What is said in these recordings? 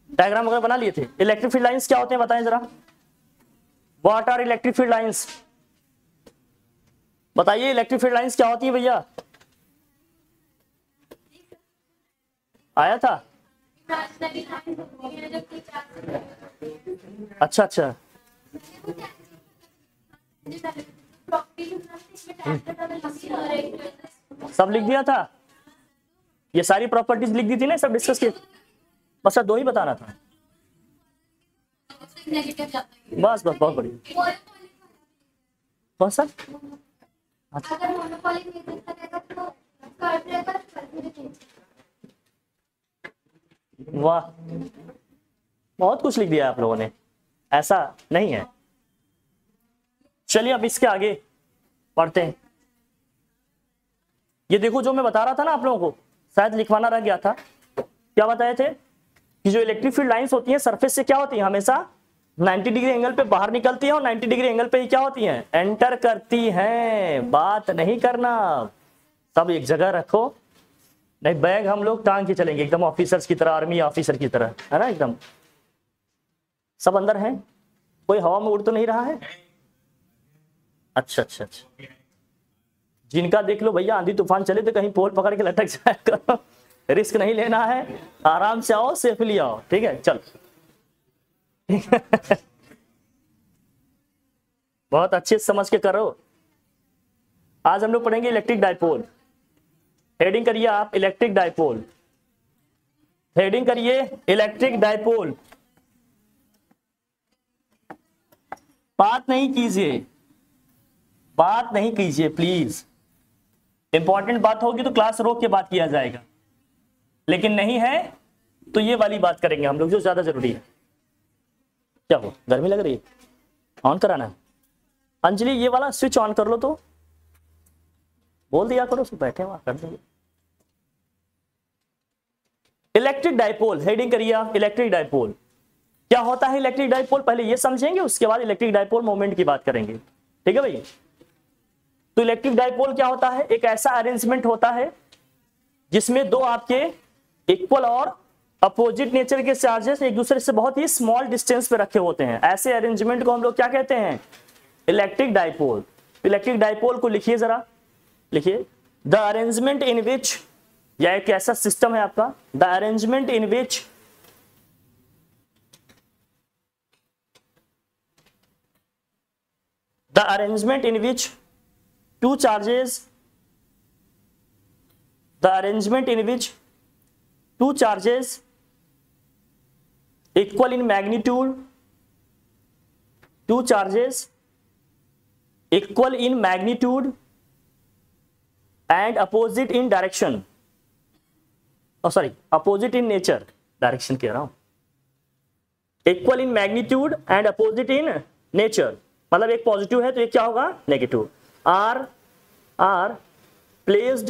Diagram वगैरह बना लिए थे। इलेक्ट्रिक फील्ड लाइंस क्या होते हैं बताएं जरा, what are electric field lines, बताइए इलेक्ट्रिक फील्ड लाइंस क्या होती है भैया, आया था? अच्छा अच्छा, सब लिख दिया था, ये सारी प्रॉपर्टीज लिख दी थी ना, सब डिस्कस किए, बस दो ही बताना था, बस बस बहुत बढ़िया, कौन सा? वाह, बहुत कुछ लिख दिया आप लोगों ने, ऐसा नहीं है। चलिए अब इसके आगे पढ़ते हैं। ये देखो जो मैं बता रहा था ना आप लोगों को, शायद लिखवाना रह गया था, क्या बताए थे कि जो इलेक्ट्रिक फील्ड लाइंस होती हैं सरफेस से क्या होती है, हमेशा 90 डिग्री एंगल पे बाहर निकलती है और 90 डिग्री एंगल पे ही क्या होती हैं, एंटर करती हैं। बात नहीं करना, सब एक जगह रखो, नहीं बैग हम लोग टांग के चलेंगे एकदम ऑफिसर्स की तरह, आर्मी ऑफिसर की तरह, है ना, एकदम सब अंदर है, कोई हवा में उड़ तो नहीं रहा है? अच्छा अच्छा अच्छा, जिनका देख लो भैया आंधी तूफान चले तो कहीं पोल पकड़ के लटक जाएगा, रिस्क नहीं लेना है, आराम से आओ, सेफली आओ, ठीक है, चल बहुत अच्छे से समझ के करो। आज हम लोग पढ़ेंगे इलेक्ट्रिक डाइपोल। हेडिंग करिए आप इलेक्ट्रिक डाइपोल, हेडिंग करिए इलेक्ट्रिक डाइपोल। बात नहीं कीजिए, बात नहीं कीजिए प्लीज, इंपॉर्टेंट बात होगी तो क्लास रोक के बात किया जाएगा, लेकिन नहीं है तो ये वाली बात करेंगे हम लोग जो ज्यादा जरूरी है। क्या हो, गर्मी लग रही है, ऑन कराना है? अंजलि ये वाला स्विच ऑन कर लो, तो बोल दिया करो, बैठे वहां कर देंगे। इलेक्ट्रिक डाइपोल, हेडिंग करिए आप इलेक्ट्रिक डाइपोल। क्या होता है इलेक्ट्रिक डाइपोल, पहले ये समझेंगे, उसके बाद इलेक्ट्रिक डाइपोल मोमेंट की बात करेंगे, ठीक है भाई? तो इलेक्ट्रिक डाइपोल क्या होता है, एक ऐसा अरेंजमेंट होता है जिसमें दो आपके इक्वल और अपोजिट नेचर के चार्जेस एक दूसरे से बहुत ही स्मॉल डिस्टेंस पे रखे होते हैं, ऐसे अरेंजमेंट को हम लोग क्या कहते हैं, इलेक्ट्रिक डाइपोल। इलेक्ट्रिक डाइपोल को लिखिए जरा, लिखिए द अरेंजमेंट इन विच, या एक ऐसा सिस्टम है आपका, the arrangement in which the arrangement in which two charges, the arrangement in which two charges equal in magnitude, two charges equal in magnitude and opposite in direction, oh sorry, opposite in nature, direction कह रहा हूं, equal in magnitude and opposite in nature, मतलब एक positive है तो एक क्या होगा, negative, are placed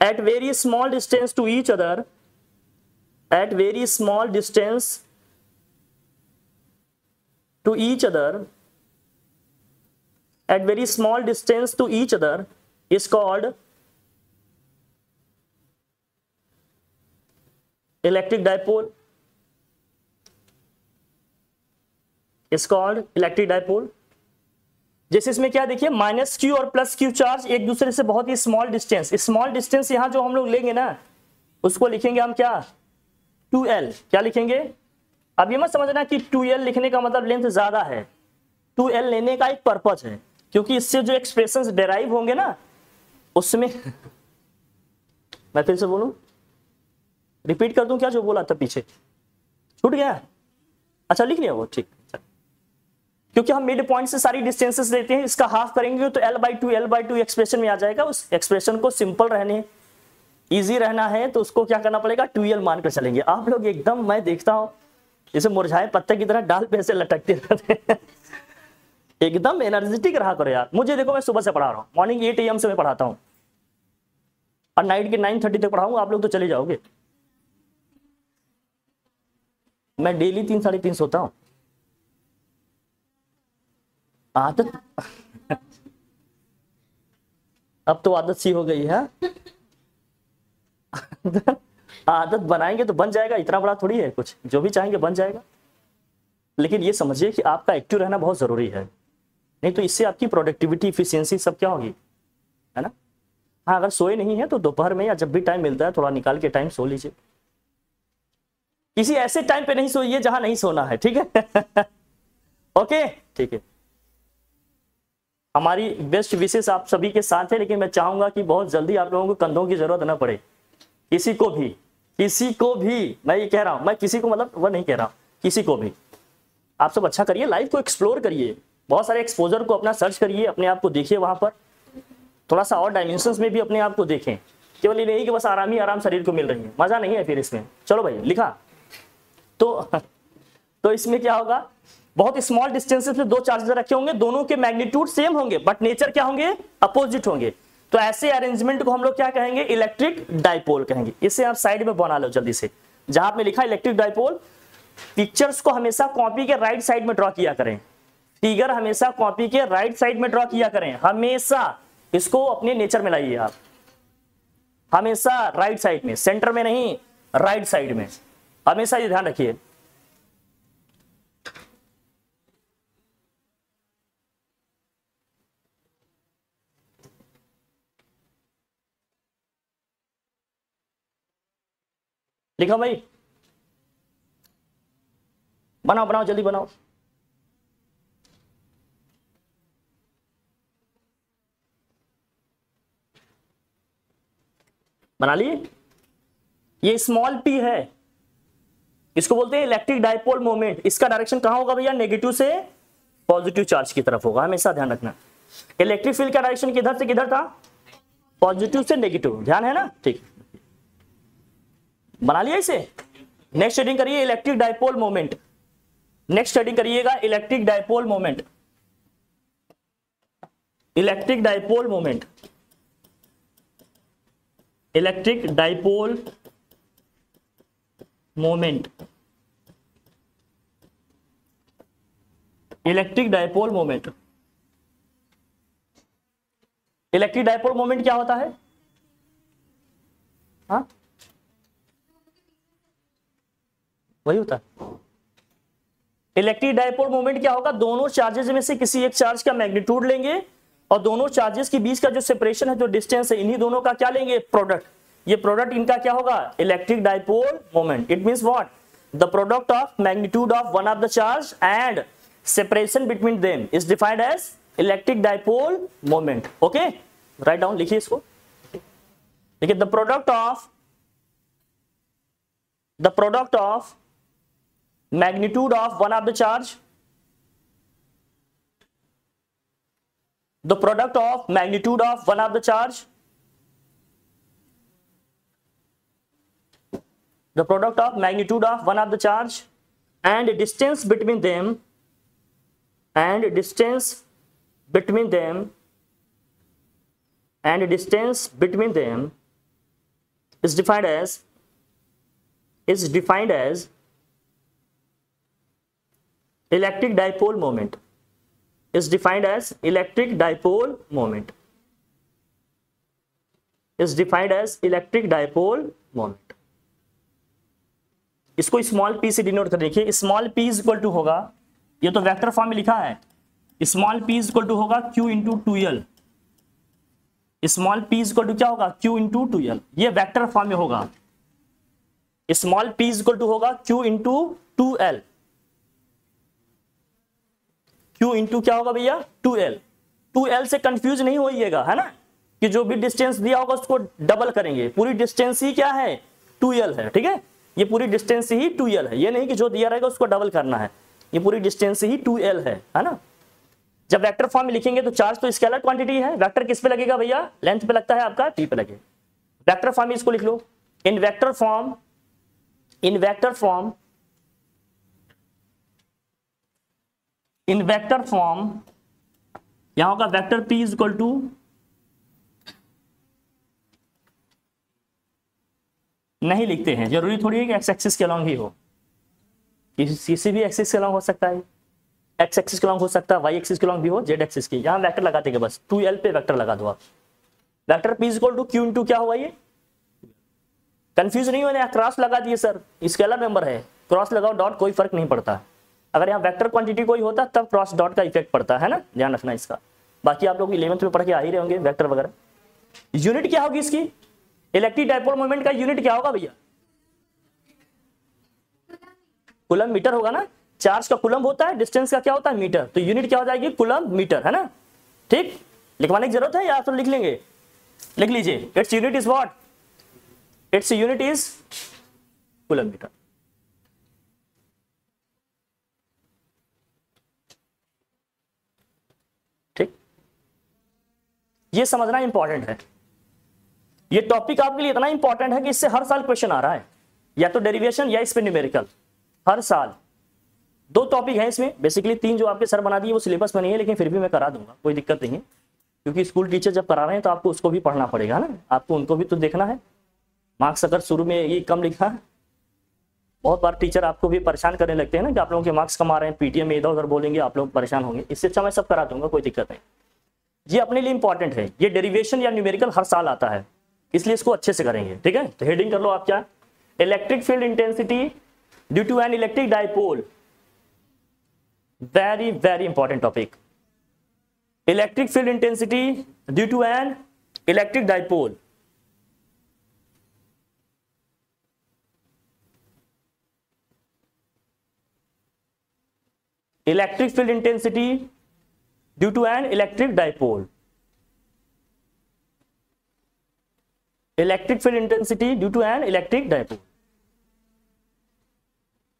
at very small distance to each other, at very small distance to each other, at very small distance to each other is called electric dipole, is called electric dipole. जैसे इसमें क्या देखिए, minus Q और plus Q charge एक दूसरे से बहुत ही स्मॉल डिस्टेंस, स्मॉल डिस्टेंस यहां जो हम लोग लेंगे ना उसको लिखेंगे हम क्या, 2l, क्या लिखेंगे? अब ये मत समझना कि 2l लिखने का मतलब लेंथ ज्यादा है, 2l लेने का एक पर्पज है, क्योंकि इससे जो एक्सप्रेशंस डेराइव होंगे ना उसमें मैं फिर से बोलूं, रिपीट कर दूं क्या जो बोला था पीछे, छूट गया? अच्छा लिख लिया वो, ठीक, क्योंकि हम मिड पॉइंट से सारी डिस्टेंसेस लेते हैं, इसका हाफ करेंगे तो l/2 एक्सप्रेशन में आ जाएगा। उस एक्सप्रेशन को सिंपल रहने, इजी रहना है तो उसको क्या करना पड़ेगा, 2l मानकर चलेंगे। आप लोग एकदम, मैं देखता हूं जैसे मुरझाए पत्ते की तरह डाल पे ऐसे लटकते रहते हैं एकदम एनर्जेटिक रहा करो यार। मुझे देखो मैं सुबह से पढ़ा रहा हूँ, मॉर्निंग 8 AM से मैं पढ़ाता हूँ और नाइट के 9:30 तक पढ़ाऊंगा, आप लोग तो चले जाओगे। मैं डेली 3-3:30 सोता हूँ, आदत अब तो आदत सी हो गई है आदत बनाएंगे तो बन जाएगा, इतना बड़ा थोड़ी है कुछ, जो भी चाहेंगे बन जाएगा। लेकिन ये समझिए कि आपका एक्टिव रहना बहुत जरूरी है, नहीं तो इससे आपकी प्रोडक्टिविटी, इफिशियंसी सब क्या होगी, है ना। हाँ, अगर सोए नहीं है तो दोपहर में या जब भी टाइम मिलता है थोड़ा निकाल के टाइम सो लीजिए। किसी ऐसे टाइम पे नहीं सोइए जहां नहीं सोना है, ठीक है। ओके, ठीक है। हमारी बेस्ट विशेष आप सभी के साथ है, लेकिन मैं चाहूंगा कि बहुत जल्दी आप लोगों को कंधों की जरूरत ना पड़े, किसी को भी, किसी को भी मैं ये कह रहा हूं, मैं किसी को मतलब वो नहीं कह रहा हूं, किसी को भी। आप सब अच्छा करिए, लाइफ को एक्सप्लोर करिए, बहुत सारे एक्सपोजर को अपना सर्च करिए, अपने आप को देखिए, वहां पर थोड़ा सा और डायमेंशंस में भी अपने आप को देखें। केवल ये नहीं कि बस आराम ही आराम शरीर को मिल रही है, मजा नहीं है फिर इसमें। चलो भाई लिखा तो इसमें क्या होगा, बहुत स्मॉल डिस्टेंसेस में दो चार्जेस रखे होंगे, दोनों के मैग्नीट्यूड सेम होंगे बट नेचर क्या होंगे, अपोजिट होंगे। तो ऐसे अरेंजमेंट को हम लोग क्या कहेंगे, इलेक्ट्रिक डाइपोल कहेंगे। इसे आप साइड में बना लो जल्दी से, जहां आपने लिखा इलेक्ट्रिक डाइपोल। पिक्चर्स को हमेशा कॉपी के राइट साइड में ड्रॉ किया करें, फिगर हमेशा कॉपी के राइट साइड में ड्रॉ किया करें, हमेशा इसको अपने नेचर में लाइए आप, हमेशा राइट साइड में, सेंटर में नहीं, राइट साइड में, हमेशा ये ध्यान रखिए। लिखा भाई, बनाओ बनाओ जल्दी बनाओ। बना लिए। ये स्मॉल पी है, इसको बोलते हैं इलेक्ट्रिक डाइपोल मोमेंट। इसका डायरेक्शन कहां होगा भैया, नेगेटिव से पॉजिटिव चार्ज की तरफ होगा, हमेशा ध्यान रखना। इलेक्ट्रिक फील्ड का डायरेक्शन किधर से किधर था, पॉजिटिव से नेगेटिव, ध्यान है ना, ठीक। बना लिया इसे। नेक्स्ट हेडिंग करिए electric dipole moment. Next heading करिएगा electric dipole moment, electric dipole moment, electric dipole moment, electric dipole moment. Electric dipole moment क्या होता है, हाँ वही होता है। इलेक्ट्रिक डाइपोल मोमेंट क्या होगा, दोनों चार्जेस में से किसी एक चार्ज का मैग्नीट्यूड लेंगे और दोनों चार्जेस के बीच का जो सेपरेशन है, जो डिस्टेंस है, इन्हीं दोनों का क्या लेंगे, प्रोडक्ट। ये प्रोडक्ट इनका क्या होगा, electric dipole moment. It means what, the product of magnitude of one of the charge and separation between them is defined as electric dipole moment. Okay, right down, लिखिए इसको। देखिए, the product of magnitude of one of the charge, the product of magnitude of one of the charge, the product of magnitude of one of the charge and distance between them, and distance between them, and distance between them is defined as electric dipole moment, is defined as electric dipole moment, is defined as electric dipole moment। इसको small p से denote कर देखिए। Small p is equal to होगा, ये तो vector form में लिखा है, small p is equal to होगा Q into 2L। Small p is equal to क्या होगा, Q इंटू 2L, ये वेक्टर फॉर्म में होगा। Small p is equal to होगा Q into 2L। Q into क्या होगा भैया, 2L। 2L से कंफ्यूज नहीं होइएगा, है ना, कि जो भी डिस्टेंस दिया होगा उसको डबल करेंगे। पूरी डिस्टेंस ही क्या है, 2L है, ठीक है। ये पूरी डिस्टेंस ही 2L है, ये नहीं कि जो दिया रहेगा उसको डबल करना है। ये पूरी डिस्टेंस ही 2L है ना। जब वेक्टर फॉर्म में लिखेंगे तो चार्ज तो स्केलर क्वांटिटी है, वेक्टर किस पे लगेगा भैया, लेंथ पे लगता है आपका, टी पे लगेगा। वेक्टर फॉर्म में इसको लिख लो, in vector form in vector form यहां होगा vector p is equal to नहीं लिखते हैं, जरूरी थोड़ी है कि एक्स एक्सिस के अलॉन्ग ही हो, किसी भी एक्सिस के अलॉन्ग हो सकता है, एक्स एक्सिस के अलॉन्ग हो सकता है, वाई एक्सिस के अलॉन्ग भी हो, जेड एक्सिस की। यहां वेक्टर लगाते हैं बस 2L पे वेक्टर लगा दो आप। Vector p is equal to Q into क्या हुआ, ये कंफ्यूज नहीं होना, क्रॉस लगा दिए सर, स्केलर नंबर है, क्रॉस लगाओ डॉट, कोई फर्क नहीं पड़ता। अगर यहाँ वेक्टर क्वांटिटी कोई होता तब क्रॉस डॉट का इफेक्ट पड़ता है ना, ध्यान रखना इसका। बाकी आप लोग 11th में पढ़ के आ ही रहे होंगे वेक्टर वगैरह। यूनिट क्या होगी इसकी, इलेक्ट्रिक डाइपोल मोमेंट का यूनिट क्या होगा भैया, कूलम मीटर होगा ना, चार्ज का कूलम होता है, डिस्टेंस का क्या होता है मीटर, तो यूनिट क्या हो जाएगी कूलम मीटर, है ना। ठीक, लिखवाने की जरूरत है या आप तो लिख लेंगे, लिख लीजिए, its unit is what, its unit is coulomb metre. ठीक, ये समझना इंपॉर्टेंट है, ये टॉपिक आपके लिए इतना इंपॉर्टेंट है कि इससे हर साल क्वेश्चन आ रहा है, या तो डेरिवेशन या इस पे न्यूमेरिकल, हर साल। 2 टॉपिक है इसमें, बेसिकली 3 जो आपके सर बना दिए वो सिलेबस में नहीं है, लेकिन फिर भी मैं करा दूंगा, कोई दिक्कत नहीं है, क्योंकि स्कूल टीचर जब करा रहे हैं तो आपको उसको भी पढ़ना पड़ेगा ना, आपको उनको भी तो देखना है। मार्क्स अगर शुरू में ये कम लिखा है, बहुत बार टीचर आपको भी परेशान करने लगते हैं ना कि आप लोगों के मार्क्स कम आ रहे हैं, पीटीएम में इधर उधर बोलेंगे, आप लोग परेशान होंगे, इससे अच्छा मैं सब करा दूंगा, कोई दिक्कत नहीं। ये अपने लिए इंपॉर्टेंट है, ये डेरिवेशन या न्यूमेरिकल हर साल आता है, इसलिए इसको अच्छे से करेंगे। ठीक है, तो हेडिंग कर लो आप क्या, electric field intensity due to an electric dipole, very very important topic, electric field intensity due to an electric dipole. Electric field intensity due to an electric dipole, electric field intensity due to an electric dipole.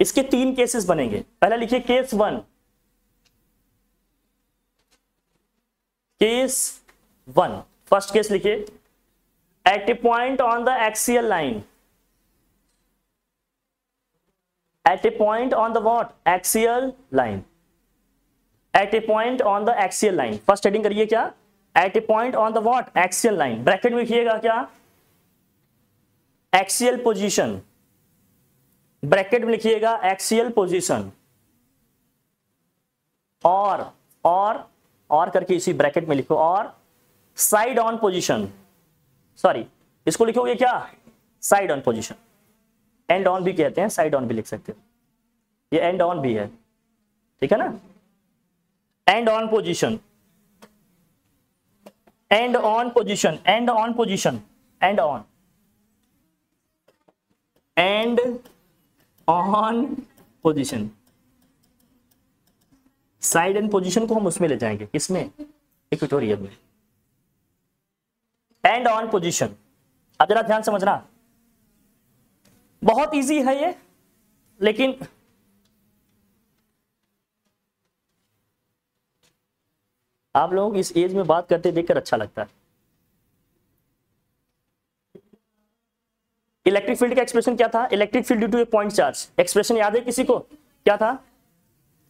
इसके 3 cases बनेंगे, पहला लिखिए case 1, case 1, first case लिखिए, at a point on the axial line, at a point on the what, axial line, at a point on the axial line. First heading करिए क्या, at a point on the what, axial line, bracket में लिखिएगा क्या, axial position, bracket में लिखिएगा axial position, और करके इसी ब्रैकेट में लिखो, और साइड ऑन पोजीशन, सॉरी इसको लिखोगे क्या, side on position, and on भी कहते हैं, साइड ऑन भी लिख सकते हो, ये एंड ऑन भी है, ठीक है ना, and on position, and on position, and on position, and on, and on position, side and position को हम उसमें ले जाएंगे, किसमें, इक्वेटोरियल में, एंड ऑन पोजीशन। अब जरा ध्यान समझना, बहुत इजी है ये, लेकिन आप लोग इस एज में बात करते देखकर अच्छा लगता है। इलेक्ट्रिक फील्ड का एक्सप्रेशन क्या था, electric field due to a point charge, expression याद है किसी को, क्या था,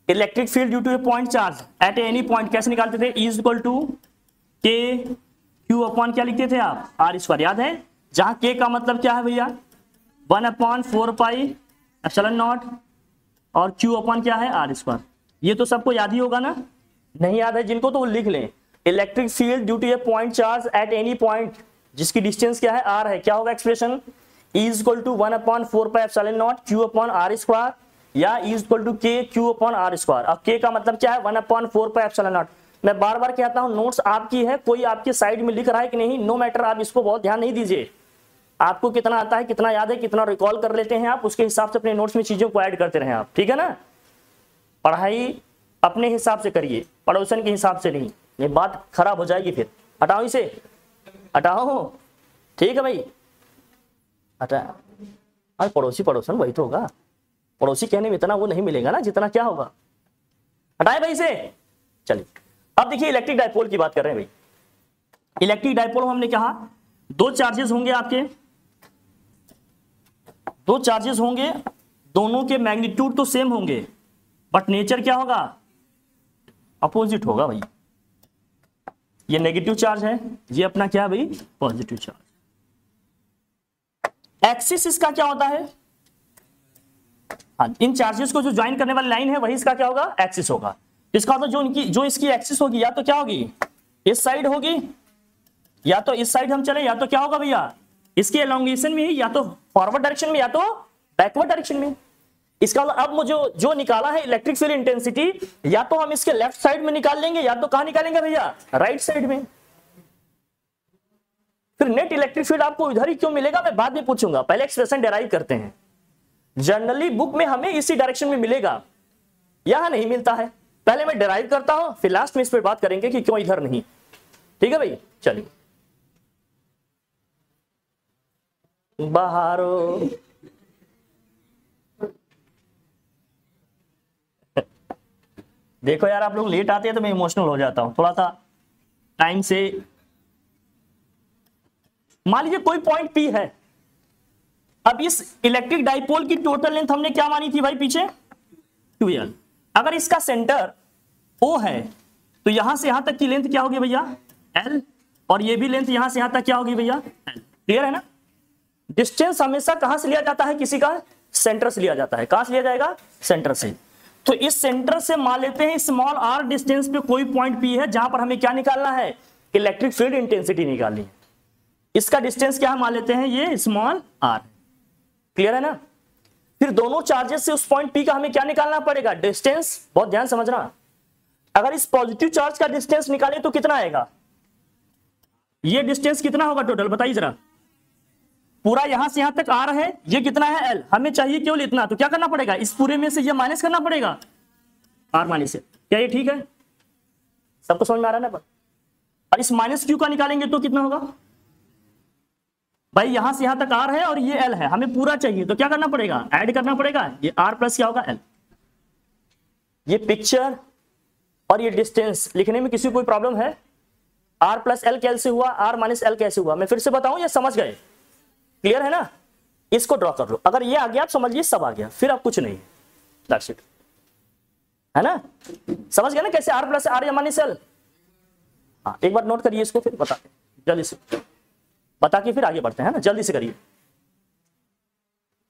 electric field due to a point charge at any point, कैसे निकालते थे, is equal to K Q upon क्या लिखते थे आप, आर स्क्वायर, याद है, जहां के का मतलब क्या है भैया, 1/4 पाई एप्सिलॉन नॉट, और क्यू अपॉन क्या है, आर स्क्वायर। ये तो सबको याद ही होगा ना, नहीं याद है जिनको तो वो लिख लें, electric field due to a point charge at any point, जिसकी डिस्टेंस क्या है, आर है, क्या होगा expression, is equal to 1/4 pi epsilon naught Q upon R square, या is equal to K Q upon R square. अब K का मतलब क्या है, 1/4 पाई एप्सिलॉन नॉट। मैं बार बार कहता हूं, नोट्स आपकी है, कोई आपके साइड में लिख रहा है कि नहीं, नो मैटर, आप इसको बहुत ध्यान नहीं दीजिए, आपको कितना आता है, कितना याद है, कितना रिकॉल कर लेते हैं आप, उसके हिसाब से अपने नोट्स में चीजों को ऐड करते रहें आप, ठीक है ना। पढ़ाई अपने हिसाब से करिए, पड़ोसन के हिसाब से नहीं, ये बात खराब हो जाएगी फिर। हटाओ इसे, हटाओ, ठीक है भाई, हटा। अरे पड़ोसी पड़ोसन वही तो होगा, पड़ोसी कहने में इतना वो नहीं मिलेगा ना जितना क्या होगा, हटाए भाई इसे। चलिए अब देखिए इलेक्ट्रिक डाइपोल की बात कर रहे हैं भाई। इलेक्ट्रिक डाइपोल हमने कहा 2 चार्जेस होंगे आपके, 2 चार्जेस होंगे, दोनों के मैग्नीट्यूड तो सेम होंगे, बट नेचर क्या होगा, अपोजिट होगा भाई। ये नेगेटिव चार्ज है, ये अपना क्या है भाई, पॉजिटिव चार्ज। एक्सिस इसका क्या होता है, हाँ, इन चार्जेस को जो ज्वाइन करने वाली लाइन है वही इसका क्या होगा, एक्सिस होगा। इसका मतलब जो इसकी एक्सिस होगी, या तो क्या होगी, इस साइड होगी, या तो इस साइड हम चले, या तो क्या होगा भैया, इसके एलोंगेशन में या तो फॉरवर्ड डायरेक्शन में या तो बैकवर्ड डायरेक्शन में। इसका मतलब अब मुझे जो निकाला है इलेक्ट्रिक फील्ड इंटेंसिटी, या तो हम इसके लेफ्ट साइड में निकाल लेंगे या तो कहां निकालेंगे भैया, राइट साइड में। फिर नेट इलेक्ट्रिक फील्ड आपको इधर ही क्यों मिलेगा मैं बाद में पूछूंगा, पहले एक्सप्रेशन डेराइव करते हैं। जनरली बुक में हमें इसी डायरेक्शन में मिलेगा, यहां नहीं मिलता है। पहले मैं डेराइव करता हूं, फिर लास्ट में इस पर बात करेंगे कि क्यों इधर नहीं। ठीक है भाई, चलिए बहारो देखो यार, आप लोग लेट आते हैं तो मैं इमोशनल हो जाता हूं थोड़ा सा टाइम से। मान लीजिए कोई पॉइंट P है, अब इस इलेक्ट्रिक डाइपोल की टोटल लेंथ हमने क्या मानी थी भाई पीछे, 2L। अगर इसका सेंटर O है तो यहां से यहां तक की लेंथ क्या होगी भैया, L, और ये भी लेंथ यहां से यहां तक क्या होगी भैया, L। क्लियर है ना। डिस्टेंस हमेशा कहां से लिया जाता है, किसी का सेंटर से लिया जाता है। कहां से लिया जाएगा, सेंटर से। तो इस सेंटर से मान लेते हैं स्मॉल r डिस्टेंस पे कोई पॉइंट P है जहां पर हमें क्या निकालना है, इलेक्ट्रिक फील्ड इंटेंसिटी निकालनी है। इसका डिस्टेंस क्या मान लेते हैं, ये स्मॉल r। क्लियर है ना। फिर दोनों चार्जेस से उस पॉइंट P का हमें क्या निकालना पड़ेगा, डिस्टेंस। बहुत ध्यान समझना, अगर इस पॉजिटिव चार्ज का डिस्टेंस निकाले तो कितना आएगा, ये डिस्टेंस कितना होगा टोटल बताइए जरा। पूरा यहां से यहां तक r है, ये कितना है L, हमें चाहिए केवल इतना। तो क्या करना पड़ेगा, इस पूरे में से ये माइनस करना पड़ेगा, r माइनस से। क्या ये ठीक है, सबको समझ में आ रहा है ना। और इस माइनस q का निकालेंगे तो कितना होगा भाई, यहां से यहां तक r है और ये L है, हमें पूरा चाहिए तो क्या करना पड़ेगा, ऐड करना पड़ेगा। ये r प्लस क्या होगा L। ये पिक्चर और ये डिस्टेंस लिखने में किसी को कोई प्रॉब्लम है, r प्लस L कैसे हुआ, r माइनस L कैसे हुआ, मैं फिर से बताऊं या समझ गए, क्लियर है ना। इसको ड्रॉ कर लो, अगर ये आ गया आप समझिए सब आ गया, फिर आप कुछ नहीं, दैट्स इट, है ना। समझ गए ना कैसे r प्लस r या माइनस L। हाँ एक बार नोट करिए इसको, फिर बताते जल्दी से, बता के फिर आगे बढ़ते हैं ना। जल्दी से करिए,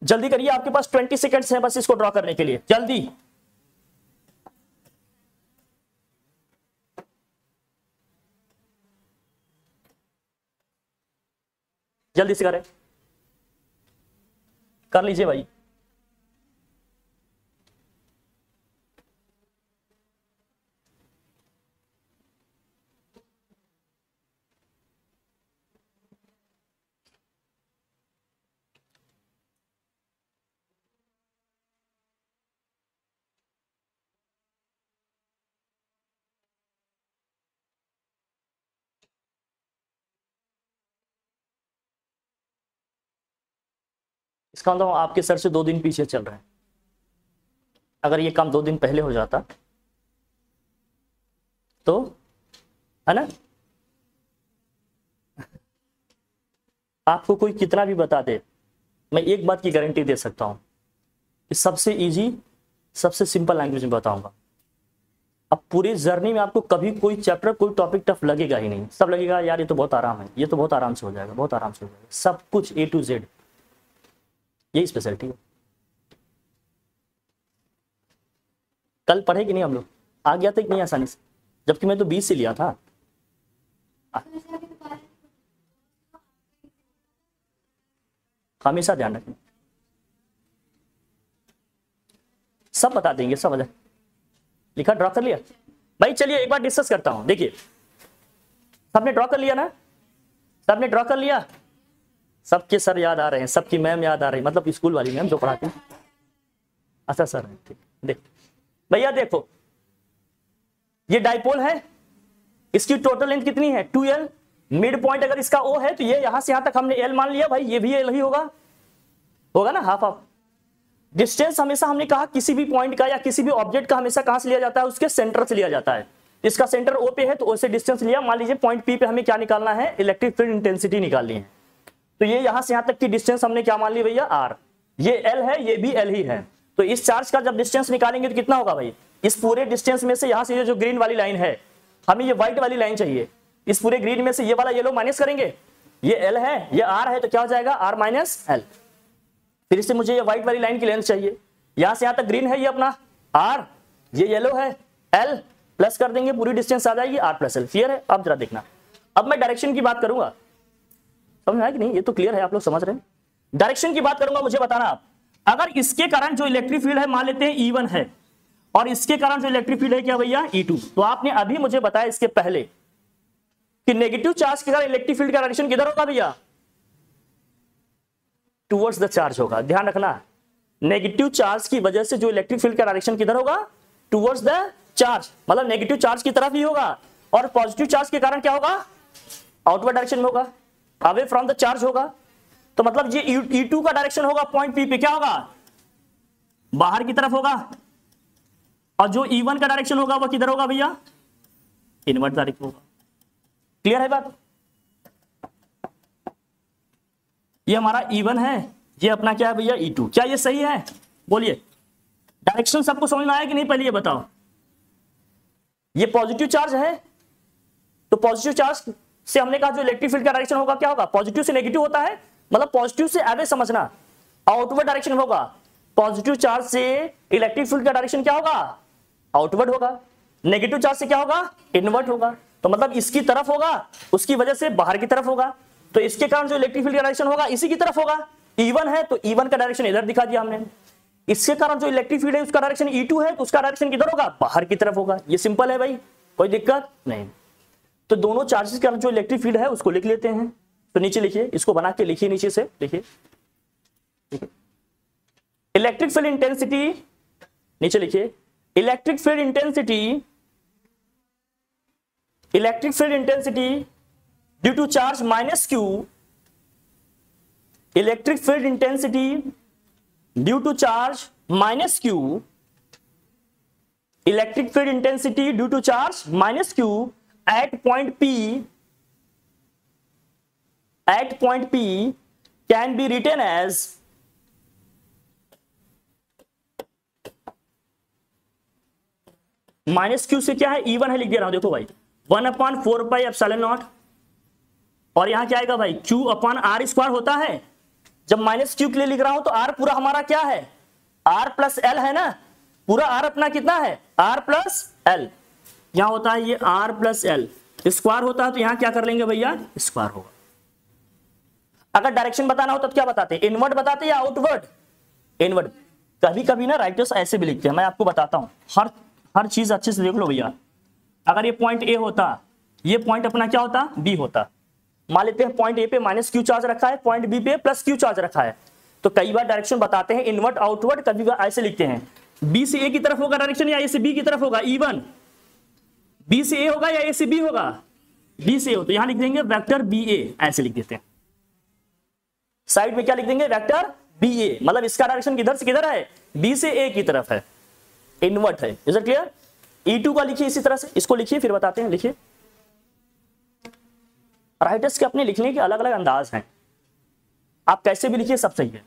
जल्दी करिए, आपके पास 20 सेकंड्स है बस इसको ड्रॉ करने के लिए, जल्दी। जल्दी से करें, कर लीजिए भाई। इसका मतलब आपके सर से 2 दिन पीछे चल रहे हैं। अगर ये काम 2 दिन पहले हो जाता तो, है ना। आपको कोई कितना भी बता दे, मैं एक बात की गारंटी दे सकता हूं कि सबसे इजी, सबसे सिंपल लैंग्वेज में बताऊंगा। अब पूरी जर्नी में आपको कभी कोई चैप्टर, कोई टॉपिक टफ लगेगा ही नहीं। सब लगेगा यार ये तो बहुत आराम है, ये तो बहुत आराम से हो जाएगा, बहुत आराम से हो जाएगा, सब कुछ A to Z, यही स्पेशलिटी है। कल पढ़े कि नहीं हम लोग, आ गया था कि नहीं आसानी से, जबकि मैं तो 20 से लिया था। हमेशा ध्यान रखें, सब बता देंगे, सब वजह लिखा, ड्रॉ कर लिया भाई। चलिए एक बार डिस्कस करता हूं, देखिए सबने ड्रॉ कर लिया ना, सबने ड्रॉ कर लिया, सबके सर याद आ रहे हैं, सबकी मैम याद आ रही है, मतलब स्कूल वाली मैम जो पढ़ाती हैं। अच्छा सर, ठीक, देख भैया देखो, ये डाइपोल है, इसकी टोटल लेंथ कितनी है 2L। मिड पॉइंट अगर इसका O है तो ये यहां से यहां तक हमने L मान लिया भाई, ये भी L ही होगा, होगा ना, हाफ हाफ। डिस्टेंस हमेशा हमने कहा किसी भी पॉइंट का या किसी भी ऑब्जेक्ट का हमेशा कहां से लिया जाता है, उसके सेंटर से लिया जाता है। इसका सेंटर O पे है तो O से डिस्टेंस लिया। मान लीजिए पॉइंट P पे हमें क्या निकालना है, इलेक्ट्रिक फील्ड इंटेंसिटी निकालनी है। तो ये यहां से यहां तक की डिस्टेंस हमने क्या मान ली भैया, R। ये L है, ये भी L ही है। तो इस चार्ज का जब डिस्टेंस निकालेंगे तो कितना होगा भाई, इस पूरे डिस्टेंस में से यहां से ये जो ग्रीन वाली लाइन है, हमें ये व्हाइट वाली लाइन चाहिए, इस पूरे ग्रीन में से ये वाला येलो माइनस करेंगे, ये L है, ये R है, तो क्या हो जाएगा R माइनस L। फिर से मुझे ये व्हाइट वाली लाइन की लेंथ चाहिए, यहां से यहां तक ग्रीन है ये अपना R, ये येलो है L, प्लस कर देंगे, पूरी डिस्टेंस आ जाएगी R प्लस L। क्लियर है। अब जरा देखना, अब मैं डायरेक्शन की बात करूंगा, समझ में आया कि नहीं? ये तो क्लियर है, आप लोग समझ रहे हैं। डायरेक्शन की बात करूंगा, मुझे बताना आप, अगर इसके कारण जो इलेक्ट्रिक फील्ड है मान लेते हैं E1 है और इसके कारण जो इलेक्ट्रिक फील्ड है क्या भैया E2, तो आपने अभी मुझे बताया इसके पहले कि नेगेटिव चार्ज के कारण इलेक्ट्रिक फील्ड का डायरेक्शन किधर होगा भैया? टुवर्ड्स द चार्ज होगा। ध्यान रखना, नेगेटिव चार्ज की वजह से जो इलेक्ट्रिक फील्ड का डायरेक्शन किधर होगा? टुवर्ड्स द चार्ज, मतलब नेगेटिव चार्ज की तरफ ही होगा। और पॉजिटिव चार्ज के कारण क्या होगा? आउटवर्ड डायरेक्शन में होगा, अवे फ्रॉम द चार्ज होगा। तो मतलब ये E2 का डायरेक्शन होगा पॉइंट P पे क्या होगा? बाहर की तरफ होगा। और जो E1 का डायरेक्शन होगा वो किधर होगा भैया? इनवर्ट डायरेक्शन होगा। क्लियर है बात? ये हमारा E1 है, ये अपना क्या है भैया E2। क्या ये सही है? बोलिए, डायरेक्शन सबको समझ में आया कि नहीं? पहले ये बताओ। ये पॉजिटिव चार्ज है, तो पॉजिटिव चार्ज से हमने कहा जो इलेक्ट्रिक फील्ड का डायरेक्शन होगा क्या होगा? पॉजिटिव से नेगेटिव होता है, मतलब पॉजिटिव से अवे समझना, आउटवर्ड डायरेक्शन होगा। पॉजिटिव चार्ज से इलेक्ट्रिक फील्ड का डायरेक्शन क्या होगा? आउटवर्ड होगा। नेगेटिव चार्ज से क्या होगा? इनवर्ट होगा। तो मतलब इसकी तरफ होगा, उसकी वजह से बाहर की तरफ होगा। तो इसके कारण जो इलेक्ट्रिक फील्ड का डायरेक्शन होगा इसी की तरफ होगा। E1 है तो E1 का डायरेक्शन इधर दिखा दिया हमने। इसके कारण जो इलेक्ट्रिक फील्ड है उसका डायरेक्शन E2 है तो उसका डायरेक्शन किधर होगा? बाहर की तरफ होगा। ये सिंपल है भाई, कोई दिक्कत नहीं। तो दोनों चार्जेस के कारण जो इलेक्ट्रिक फील्ड है उसको लिख लेते हैं। तो नीचे लिखिए, इसको बना के लिखिए, नीचे से लिखिए इलेक्ट्रिक फील्ड इंटेंसिटी। नीचे लिखिए electric field intensity due to charge minus Q, electric field intensity due to charge minus Q, electric field intensity due to charge minus Q at point P can be written as minus Q से क्या है? E1 है, लिख दे रहा हूं, देखो भाई 1/4 pi epsilon naught. और यहां क्या आएगा भाई? Q अपॉन R स्क्वायर होता है। जब माइनस Q के लिए लिख रहा हूं तो R पूरा हमारा क्या है? R प्लस L है ना, पूरा R अपना कितना है? R plus L। यहां होता है ये R प्लस L, स्क्वायर होता है तो यहां क्या कर लेंगे भैया? स्क्वायर होगा। अगर डायरेक्शन बताना हो तो क्या बताते हैं? इनवर्ट बताते हैं या आउटवर्ड? इनवर्ट। कभी कभी ना राइटर्स ऐसे भी लिखते हैं, मैं आपको बताता हूं। हर चीज अच्छे से देख लो भैया। अगर ये पॉइंट A होता, ये पॉइंट अपना क्या होता? B होता। मान लेते हैं पॉइंट A पे माइनस Q चार्ज रखा है, पॉइंट B पे प्लस Q चार्ज रखा है। तो कई बार डायरेक्शन बताते हैं इनवर्ट आउटवर्ड, कभी बार ऐसे लिखते हैं B से A की तरफ होगा डायरेक्शन या A से B की तरफ होगा? E1 B से A होगा या A से B होगा? B से A हो तो यहां लिख देंगे वेक्टर BA, ऐसे लिख देते हैं। साइड में क्या लिख देंगे? वेक्टर BA, मतलब इसका डायरेक्शन किधर से किधर है? B से A की तरफ है, इनवर्ट है। Is it clear? E2 का लिखिए इसी तरह से, इसको लिखिए फिर बताते हैं। लिखिए, राइटर्स के अपने लिखने के अलग अलग अंदाज हैं, आप कैसे भी लिखिए सब सही है।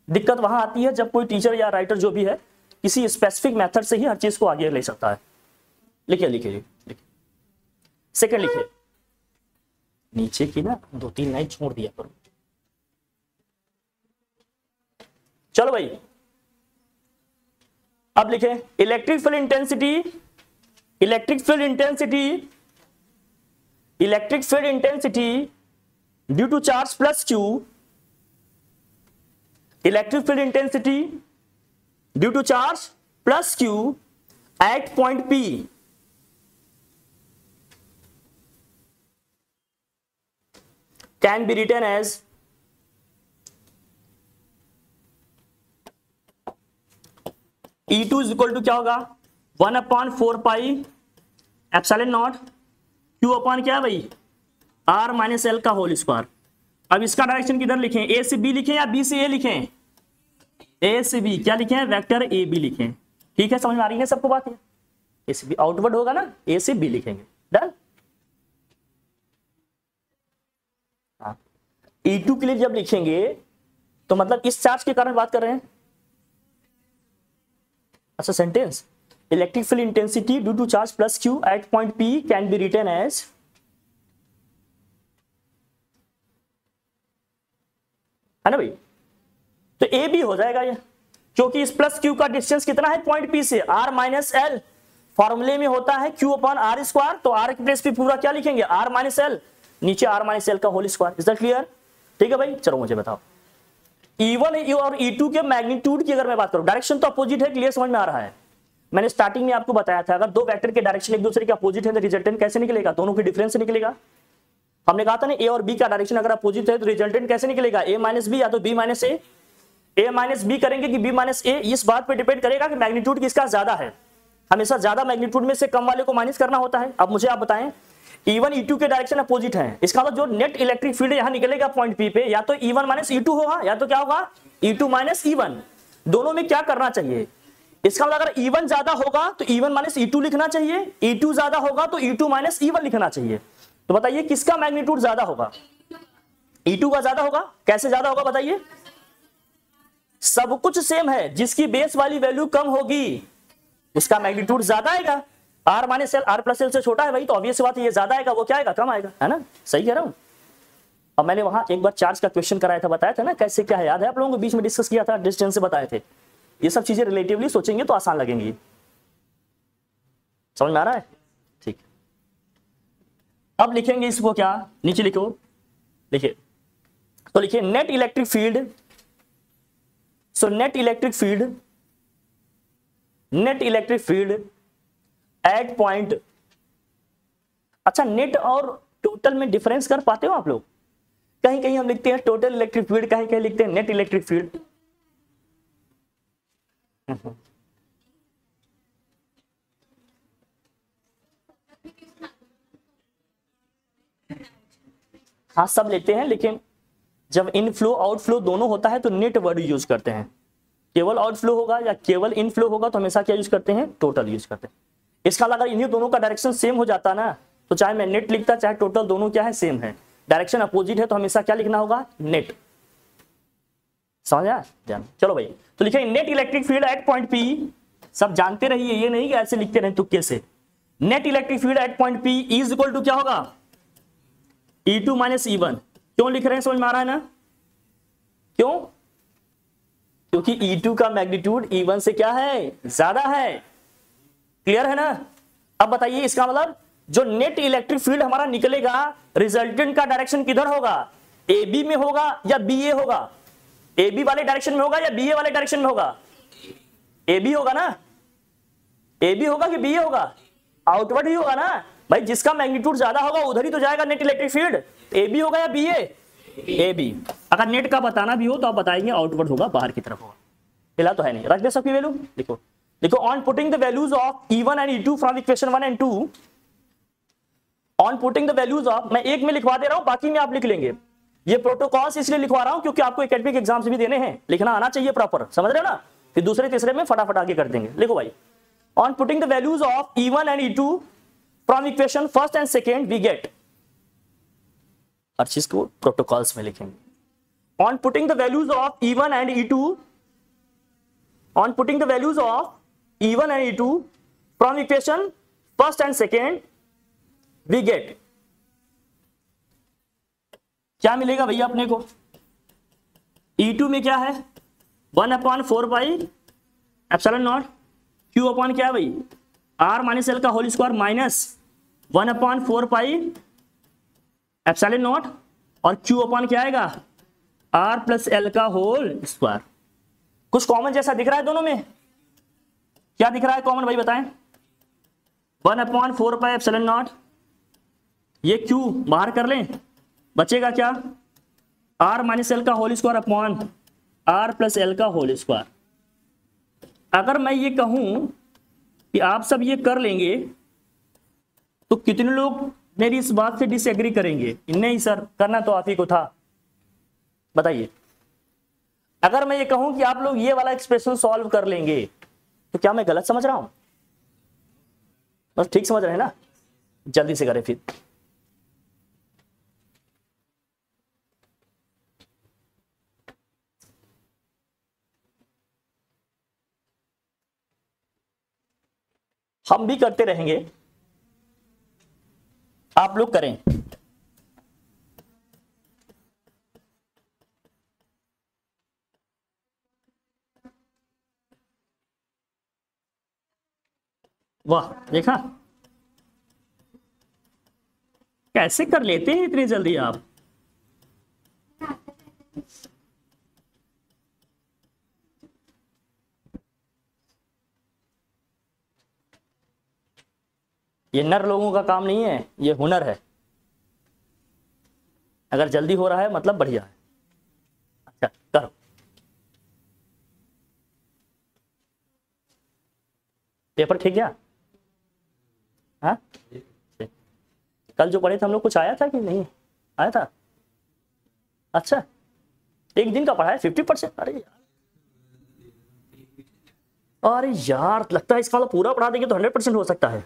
दिक्कत वहां आती है जब कोई टीचर या राइटर जो भी है किसी स्पेसिफिक मेथड से ही हर चीज को आगे ले सकता है। लिखिए लिखिए लिखिए। सेकंड लिखिए, नीचे की ना 2-3 लाइन छोड़ दिया करो। चलो भाई, अब लिखें electric field intensity due to charge plus Q, electric field intensity due to charge plus Q at point P can be written as E2 is equal to क्या होगा? 1/4 pi epsilon naught Q upon क्या है भाई? R minus L का whole square. अब इसका direction किधर लिखें? A से B लिखें या B से A लिखें? A से B क्या लिखें? वेक्टर AB लिखें। ठीक है, समझ में आ रही है सबको बात? A से B आउटवर्ड होगा ना, A से B लिखेंगे। डन। E2 के लिए जब लिखेंगे तो मतलब इस चार्ज के कारण बात कर रहे हैं। अच्छा, sentence electric field intensity due to charge plus Q at point P can be written as, है ना भाई? तो A B हो जाएगा ये, क्योंकि इस प्लस Q का डिस्टेंस कितना है पॉइंट P से? R minus L। फॉर्मूले में होता है Q अपॉन R स्क्वायर, तो R की प्लेस पे पूरा क्या लिखेंगे? R माइनस L, नीचे R माइनस L का whole square. Is that clear? ठीक है भाई, चलो मुझे बताओ E1 और E2 के मैग्नीट्यूड की अगर मैं बात करूं, डायरेक्शन तो अपोजिट है, क्लियर समझ में आ रहा है। मैंने स्टार्टिंग में आपको बताया था अगर दो वेक्टर के डायरेक्शन एक दूसरे के अपोजिट है तो रिजल्टेंट कैसे निकलेगा, दोनों की डिफरेंस निकलेगा। हमने कहा था ना ए और बी का डायरेक्शन अगर अपोजिट है तो रिजल्टेंट कैसे निकलेगा, ए माइनस बी या तो बी माइनस ए। ए माइनस बी करेंगे कि बी माइनस ए, इस बात पे डिपेंड करेगा कि मैग्नीट्यूड किसका ज्यादा है। हमेशा ज्यादा मैग्नीट्यूड में से कम वाले को माइनस करना होता है। अब मुझे आप बताएं E1 E2 के डायरेक्शन अपोजिट है, इसका मतलब जो नेट इलेक्ट्रिक फील्ड यहां निकलेगा पॉइंट पी पे, या तो E1 माइनस E2 होगा या तो क्या होगा E2 माइनस E1। दोनों में क्या करना चाहिए, इसका मतलब अगर E1 ज्यादा होगा तो E1 माइनस E2 लिखना चाहिए, E2 ज्यादा होगा तो E2 माइनस E1 लिखना चाहिए। तो बताइए किसका मैग्नीट्यूड ज्यादा होगा, E2 का ज्यादा होगा। कैसे ज्यादा होगा बताइए, सब कुछ सेम है, जिसकी बेस वाली वैल्यू कम होगी उसका मैग्नीट्यूड ज्यादा आएगा। R minus L R plus L से छोटा है भाई, तो ऑब्वियस बात है ये ज्यादा आएगा, वो क्या आएगा, कम आएगा, है ना, सही कह रहा हूं। अब मैंने वहां एक बार चार्ज का क्वेश्चन कराया था, बताया था ना कैसे क्या है, याद है आप लोगों को, बीच में डिस्कस किया था, डिस्टेंस से बताए थे। ये सब चीजें रिलेटिवली सोचेंगे तो आसान लगेंगी, समझ में आ रहा है, ठीक। अब लिखेंगे इसको क्या, नीचे लिखो, लिखिए तो लिखिए net electric field. So net electric field at point. अच्छा, नेट और टोटल में डिफरेंस कर पाते हो आप लोग? कहीं कहीं हम लिखते हैं टोटल इलेक्ट्रिक फील्ड, कहीं कहीं लिखते हैं नेट इलेक्ट्रिक फील्ड। हाँ सब लेते हैं, लेकिन जब इनफ्लो आउटफ्लो दोनों होता है तो नेट वर्ड यूज करते हैं। केवल आउटफ्लो होगा या केवल इनफ्लो होगा तो हमेशा क्या यूज करते हैं, टोटल यूज करते हैं। इसका अगर इन्हीं दोनों का डायरेक्शन सेम हो जाता ना, तो चाहे मैं नेट लिखता चाहे टोटल, दोनों क्या है, सेम है। डायरेक्शन अपोजिट है तो हमेशा क्या लिखना होगा, नेट। समझा ध्यान, चलो भाई, तो लिखे net electric field at point P. सब जानते रहिए, ये नहीं कि ऐसे लिखते रहे तुक्के से। Net electric field at point P is equal to क्या होगा, E2 माइनस E1। क्यों लिख रहे हैं, समझ में आ रहा है ना, क्यों, क्योंकि E2 का मैग्नीट्यूड E1 से क्या है, ज्यादा है। क्लियर है ना। अब बताइए इसका मतलब जो नेट इलेक्ट्रिक फील्ड हमारा निकलेगा, रिजल्टेंट का डायरेक्शन किधर होगा, AB में होगा या BA होगा, AB वाले डायरेक्शन में होगा या BA वाले डायरेक्शन में होगा, AB होगा ना, AB होगा कि BA होगा, आउटवर्ड ही होगा ना भाई। जिसका मैग्नीट्यूड ज्यादा होगा उधर ही तो जाएगा नेट इलेक्ट्रिक फील्ड। AB होगा या BA, AB। अगर नेट का बताना भी हो तो आप बताएंगे आउटवर्ड होगा, बाहर की तरफ होगा। फिलहाल तो है नहीं, रख दे सबकी वैल्यू, लिखो देखो, on putting the values of E1 and E2 from equation 1 and 2, on putting the values of, मैं एक में लिखवा दे रहा हूं, बाकी में आप लिख लेंगे। ये प्रोटोकॉल्स इसलिए लिखवा रहा हूं क्योंकि आपको एकेडमिक एग्जाम्स भी देने हैं, लिखना आना चाहिए प्रॉपर, समझ रहे हो ना, फिर दूसरे तीसरे में फटाफट आगे कर देंगे। लिखो भाई, on putting the values of E1 and E2 from equation first and second we get, हर चीज को प्रोटोकॉल्स में लिखेंगे। On putting the values of E1 and E2, on putting the values of E1 and E2 from equation first and second we get, क्या मिलेगा भैया अपने को, E2 में क्या है 1/4 pi epsilon naught Q upon क्या है भाई R माइनस एल का whole square minus 1/4 pi epsilon naught, और Q अपॉन क्या आएगा R प्लस एल का होल स्क्वायर। कुछ कॉमन जैसा दिख रहा है दोनों में, क्या दिख रहा है कॉमन भाई बताएं, 1/4 पाई एप्सिलॉन नॉट, ये Q बाहर कर लें, बचेगा क्या R माइनस एल का whole square upon R plus L का होल स्क्वायर। अगर मैं ये कहूं कि आप सब ये कर लेंगे तो कितने लोग मेरी इस बात से डिसएग्री करेंगे, नहीं सर करना तो आप ही को था, बताइए। अगर मैं ये कहूं कि आप लोग ये वाला एक्सप्रेशन सॉल्व कर लेंगे तो क्या मैं गलत समझ रहा हूं, बस ठीक समझ रहे हैं ना, जल्दी से करें फिर। हम भी करते रहेंगे, आप लोग करें। वाह देखा कैसे कर लेते हैं इतनी जल्दी आप, ये नर लोगों का काम नहीं है, ये हुनर है। अगर जल्दी हो रहा है मतलब बढ़िया है। अच्छा करो। पेपर ठीक गया? हाँ, कल जो पढ़े थे हम लोग कुछ आया था कि नहीं आया था? अच्छा, एक दिन का पढ़ा है 50%। अरे यार लगता है इसका मतलब पूरा पढ़ा देंगे तो 100% हो सकता है,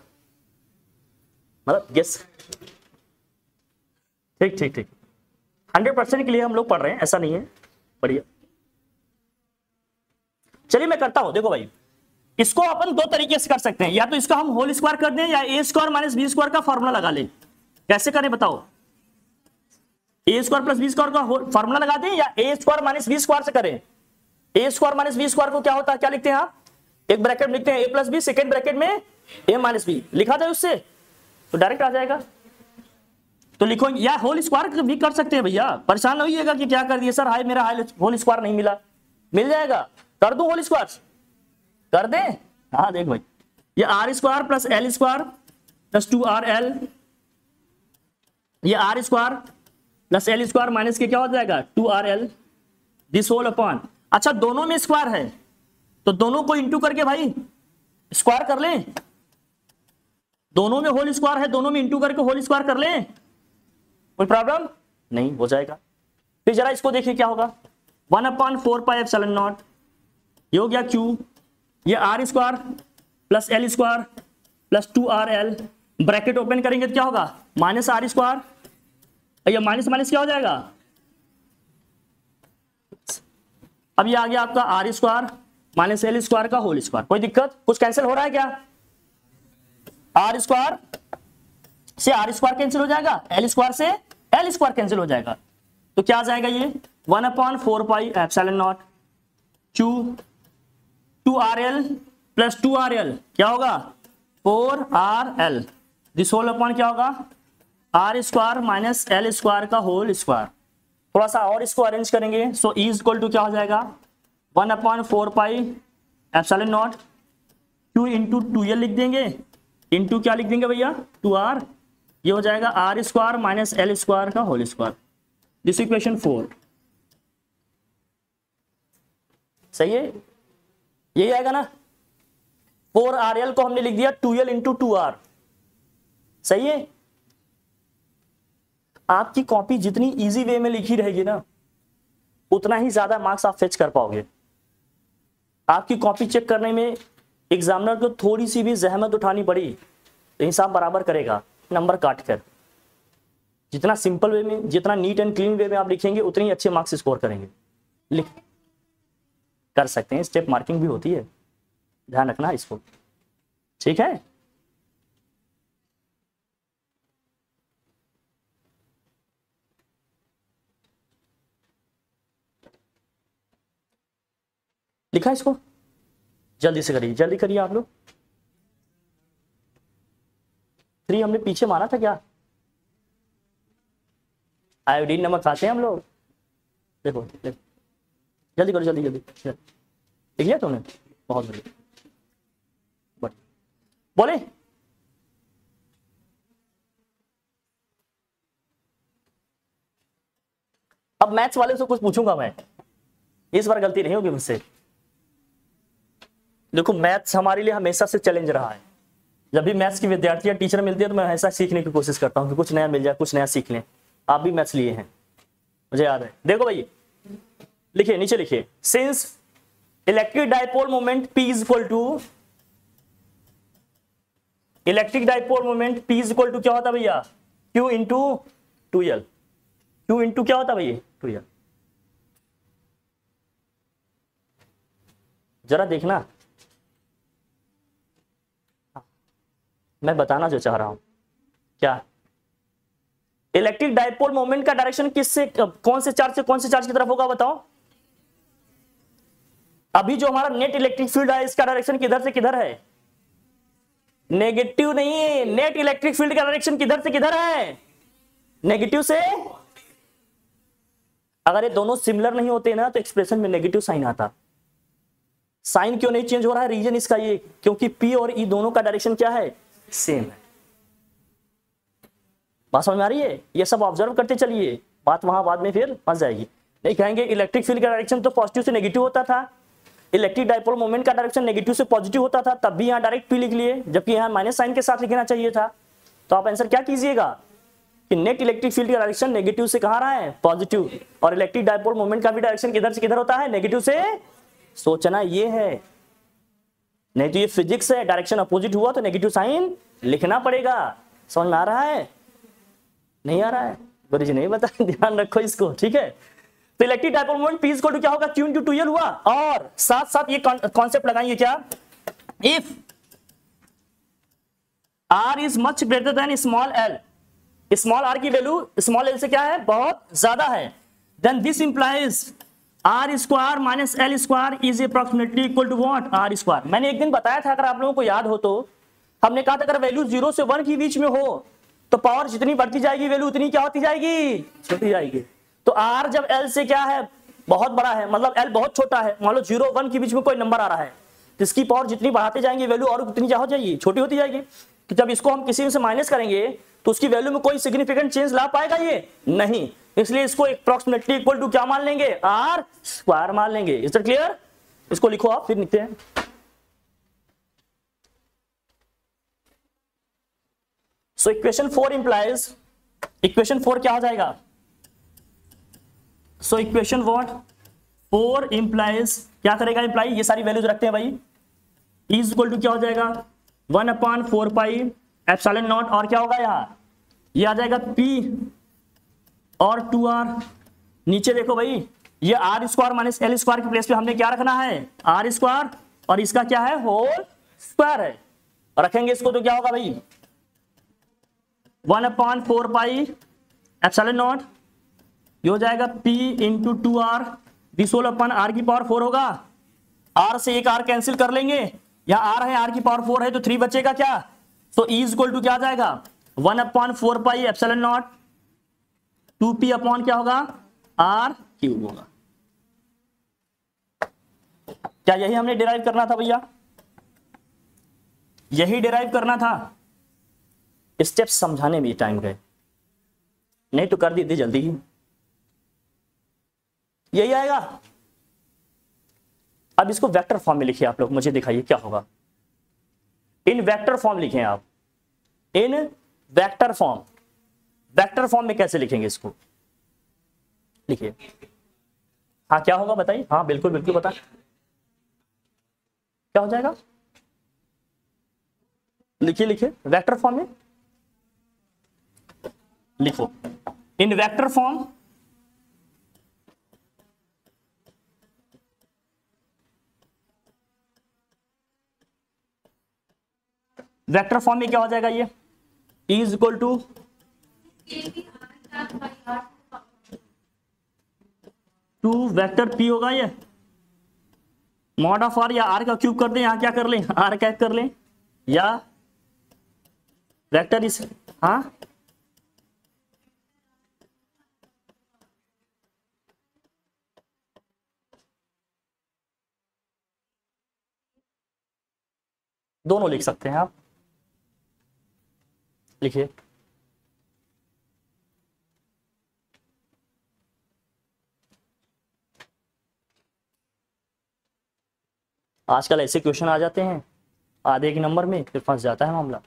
मतलब गेस। ठीक ठीक ठीक, 100% के लिए हम लोग पढ़ रहे हैं, ऐसा नहीं है। बढ़िया, चलिए मैं करता हूं। देखो भाई, इसको अपन दो तरीके से कर सकते हैं, या तो इसका हम होल स्क्वायर कर दें या ए स्क्वायर माइनस बी स्क्वायर का फॉर्मूला लगा लें। कैसे करें बताओ? ए स्क्वायर प्लस बी स्क्वायर का फॉर्मूला लगा दें या ए स्क्वायर माइनस बी स्क्वायर से करें? ए स्क्वायर माइनस बी स्क्वायर को क्या होता है, क्या लिखते हैं आप? एक ब्रैकेट में लिखते हैं ए प्लस बी, सेकेंड ब्रैकेट में ए माइनस बी लिखा जाए उससे तो डायरेक्ट आ जाएगा। तो लिखो, या होल स्क्वायर भी कर सकते हैं भैया, परेशान नहीं होइएगा कि क्या कर दिए सर, हाय मेरा होल स्क्वायर नहीं मिला। मिल जाएगा, कर दूं होल स्क्वायर? कर दे? हाँ देख भाई, ये R square plus L square plus 2RL, ये R square plus L square minus के क्या हो जाएगा 2RL, दिस होल अपॉन। अच्छा दोनों में स्क्वायर है तो दोनों को इंटू करके भाई स्क्वायर कर लें। दोनों में होल स्क्वायर है, दोनों में इंटू करके होल स्क्वायर कर लें, कोई प्रॉब्लम नहीं, हो जाएगा। फिर जरा इसको देखिए क्या होगा, 1/4πε0, ये हो गया Q, ये R square plus L square plus 2RL, bracket open करेंगे तो क्या होगा माइनस आर स्क्वायर, ये माइनस माइनस क्या हो जाएगा, अब ये आ गया आपका R square minus L square का होल स्क्वायर। कोई दिक्कत? कुछ कैंसिल हो रहा है क्या? आर स्क्वायर से आर स्क्वायर कैंसिल हो जाएगा, एल स्क्वायर से एल स्क्वायर कैंसिल हो जाएगा, तो क्या आ जाएगा ये 1/4πε0 Q 2RL प्लस 2RL क्या होगा 4RL, दिस होल अपॉन क्या होगा R square minus L square का होल स्क्वायर। थोड़ा सा और इसको अरेंज करेंगे, so E is equal to क्या हो जाएगा 1/4πε0 Q इंटू 2L लिख देंगे, इंटू क्या लिख देंगे भैया 2R, ये हो जाएगा R square minus L square का होल स्क्वायर, दिस इक्वेशन 4। सही है, यही आएगा ना। 4RL को हमने लिख दिया 2L इंटू 2R, सही है। आपकी कॉपी जितनी इजी वे में लिखी रहेगी ना उतना ही ज्यादा मार्क्स आप फेच कर पाओगे। आपकी कॉपी चेक करने में एग्जामिनर को थोड़ी सी भी जहमत उठानी पड़ी तो हिसाब बराबर करेगा नंबर काट कर। जितना सिंपल वे में, जितना नीट एंड क्लीन वे में आप लिखेंगे उतने ही अच्छे मार्क्स स्कोर करेंगे। लिख कर सकते हैं, स्टेप मार्किंग भी होती है, ध्यान रखना इसको, ठीक है। लिखा इसको, जल्दी से करिए, जल्दी करिए आप लोग। 3 हमने पीछे माना था क्या? आयोडीन नमक खाते हैं हम लोग, देखो देखो जल्दी करो, जल्दी जल्दी लिख लिया तुमने, बहुत बढ़िया बोले। अब मैथ्स वाले से कुछ पूछूंगा मैं, इस बार गलती नहीं होगी मुझसे। देखो मैथ्स हमारे लिए हमेशा से चैलेंज रहा है। जब भी मैथ्स की विद्यार्थी या टीचर मिलती है तो मैं ऐसा सीखने की कोशिश करता हूँ कि कुछ नया मिल जाए, कुछ नया सीख लें। आप भी मैथ्स लिए हैं मुझे याद है। देखो भाई लिखिए, नीचे लिखिए, since electric dipole moment P is equal to, electric dipole moment P is equal to क्या होता है भैया Q into 2L, Q into क्या होता है भैया 2L। जरा देखना, मैं बताना जो चाह रहा हूं क्या, इलेक्ट्रिक डाइपोल मोमेंट का डायरेक्शन किससे, कौन से चार्ज से कौन से चार्ज की तरफ होगा बताओ। अभी जो हमारा नेट इलेक्ट्रिक फील्ड है इसका डायरेक्शन किधर से किधर है, नेगेटिव नहीं है। नेट इलेक्ट्रिक फील्ड का डायरेक्शन किधर से किधर है, नेगेटिव से। अगर ये दोनों सिमिलर नहीं होते ना तो एक्सप्रेशन में नेगेटिव साइन आता। साइन क्यों नहीं चेंज हो रहा है, रीजन इसका ये, क्योंकि P और E दोनों का डायरेक्शन क्या है, सेम है। बात समझ में आ रही है? ये सब ऑब्जर्व करते चलिए, बात वहां बाद में फिर फंस जाएगी। नहीं कहेंगे इलेक्ट्रिक फील्ड का डायरेक्शन तो पॉजिटिव से नेगेटिव होता था, इलेक्ट्रिक डाइपोल मोमेंट का डायरेक्शन नेगेटिव से पॉजिटिव होता था, तब भी यहाँ डायरेक्ट पी लिख लिए, जबकि यहाँ माइनस साइन के साथ लिखना चाहिए था। तो आप आंसर क्या कीजिएगा कि नेट इलेक्ट्रिक फील्ड का डायरेक्शन नेगेटिव से कहाँ रहा है, पॉजिटिव, और इलेक्ट्रिक डाइपोल मोमेंट का भी डायरेक्शन किधर से किधर होता है, नेगेटिव से। सोचना ये है, नहीं तो ये फिजिक्स है, डायरेक्शन अपोजिट हुआ तो नेगेटिव साइन लिखना पड़ेगा। समझ में आ रहा है? नहीं आ रहा है? गुरुजी नहीं बता, ध्यान रखो इसको, ठीक है। तो electric dipole moment P equal to क्या होगा, Q × 2L हुआ, और साथ साथ ये कॉन्सेप्ट लगाएंगे क्या, if R is much greater than small l, small r की वैल्यू स्मॉल l से क्या है, बहुत ज्यादा है, then this implies r square minus l square is approximately equal to what, r square. मैंने एक दिन बताया था, अगर आप लोगों को याद हो तो, हमने कहा था अगर वैल्यू 0 से 1 के बीच में हो तो पावर जितनी बढ़ती जाएगी वैल्यू उतनी क्या होती जाएगी, छोटी जाएगी। तो r जब l से क्या है, बहुत बड़ा है, मतलब l बहुत छोटा है, मान लो 0 1 के बीच में कोई नंबर आ रहा है, तो इसकी पावर जितनी बढ़ाते जाएंगे वैल्यू और उतनी क्या हो जाएगी, छोटी होती जाएगी। तो जब इसको हम किसी से माइनस करेंगे तो उसकी वैल्यू में कोई सिग्निफिकेंट चेंज ला पाएगा ये नहीं, इसलिए इसको अप्रॉक्सिमेटली इक्वल टू क्या मान लेंगे, r स्क्वायर मान लेंगे। Is that clear? इसको लिखो आप, फिर लिखते हैं। सो इक्वेशन 4 इंप्लाइज, इक्वेशन 4 क्या हो जाएगा, सो इक्वेशन व्हाट 4 इंप्लाइज क्या करेगा, इंप्लाई ये सारी वैल्यूज रखते हैं भाई, इज इक्वल टू क्या हो जाएगा 1/4 पाई एप्सिलॉन नॉट, और क्या होगा यहाँ, ये आ जाएगा P और 2R। नीचे देखो भाई, ये R square minus L square के प्लेस पे हमने क्या रखना है, R स्क्वायर, और इसका क्या है, होल स्क्वायर है, रखेंगे इसको तो क्या होगा भाई 1/4 पाई एप्सिलॉन नॉट, ये हो जाएगा P into 2R, this whole अपन R की पावर 4 होगा, R से एक R कैंसिल कर लेंगे, यहाँ R है, R की पावर 4 है तो 3 बचेगा क्या, तो E इक्वल टू क्या आ जाएगा 1/4 pi epsilon not 2P upon क्या होगा R क्यूब होगा। क्या यही हमने डिराइव करना था भैया, यही डिराइव करना था, स्टेप समझाने में टाइम गए, नहीं तो कर दी थी जल्दी ही, यही आएगा। अब इसको वेक्टर फॉर्म में लिखिए आप लोग, मुझे दिखाइए क्या होगा, इन वेक्टर फॉर्म लिखें आप, इन वेक्टर फॉर्म, वेक्टर फॉर्म में कैसे लिखेंगे इसको, लिखिए। हाँ क्या होगा बताइए, हाँ बिल्कुल बिल्कुल बता, क्या हो जाएगा, लिखिए लिखिए, वेक्टर फॉर्म में लिखो, in vector form vector form में क्या हो जाएगा, ये is equal to vector P होगा, ये मॉड ऑफ R, या R का क्यूब कर दें, यहां क्या कर लें R कैप कर लें, या वेक्टर इस, हाँ दोनों लिख सकते हैं आप, लिखिए। आजकल ऐसे क्वेश्चन आ जाते हैं आधे एक नंबर में, फिर फंस जाता है मामला,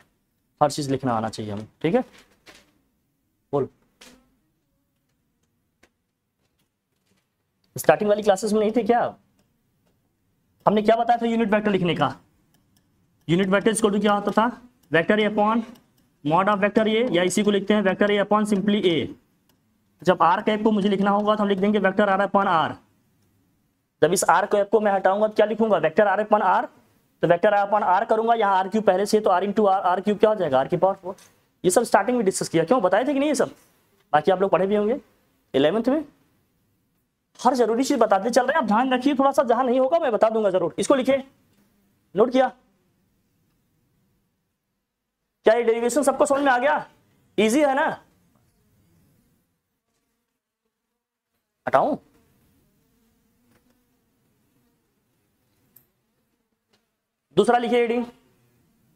हर चीज लिखना आना चाहिए हमें, ठीक है। बोल, स्टार्टिंग वाली क्लासेस में नहीं थे क्या, हमने क्या बताया था यूनिट वेक्टर लिखने का, यूनिट वेक्टर इक्वल टू क्या होता था, vector A upon mod of vector A, या इसी को लिखते हैं वेक्टर ए अपॉन सिंपली ए। जब आर कैप को मुझे लिखना होगा तो हम लिख देंगे वेक्टर आर अपॉन आर, जब इस आर कैप को मैं हटाऊंगा तो क्या लिखूंगा, वेक्टर आर अपॉन आर, तो वेक्टर आर अपॉन आर करूंगा, यहाँ आर क्यूब पहले से, तो R into R, R cube क्या हो जाएगा आर की पावर 4। ये सब स्टार्टिंग में डिस्कस किया, क्यों बताए थे कि नहीं ये सब, बाकी आप लोग पढ़े भी होंगे 11th में, हर जरूरी चीज बताते चल रहे हैं, आप ध्यान रखिए थोड़ा सा, जहां नहीं होगा मैं बता दूंगा जरूर। इसको लिखे, नोट किया, क्या ये डेरिवेशन सबको समझ में आ गया, इजी है ना, हटाऊं, दूसरा लिखिए, heading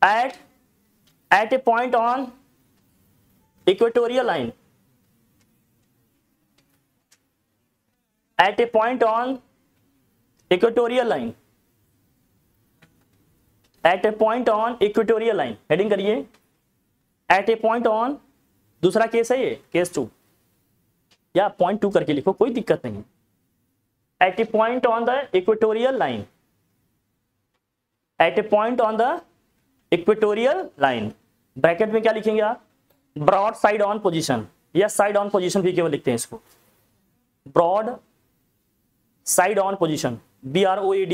at a point on equatorial line at a point on equatorial line, at a point on equatorial line, heading करिए एट ए पॉइंट ऑन, दूसरा केस है ये केस 2, या पॉइंट 2 करके लिखो कोई दिक्कत नहीं, at a point on the equatorial line, at a point on the equatorial line, bracket में क्या लिखेंगे आप, ब्रॉड साइड ऑन पोजीशन, या साइड ऑन पोजीशन भी केवल लिखते हैं इसको, broad side on position, BROAD,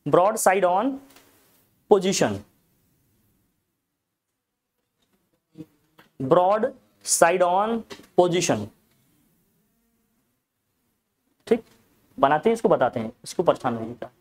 broad side on position, broad side on position, ठीक, बनाते हैं इसको, बताते हैं इसको, परेशान नहीं होता।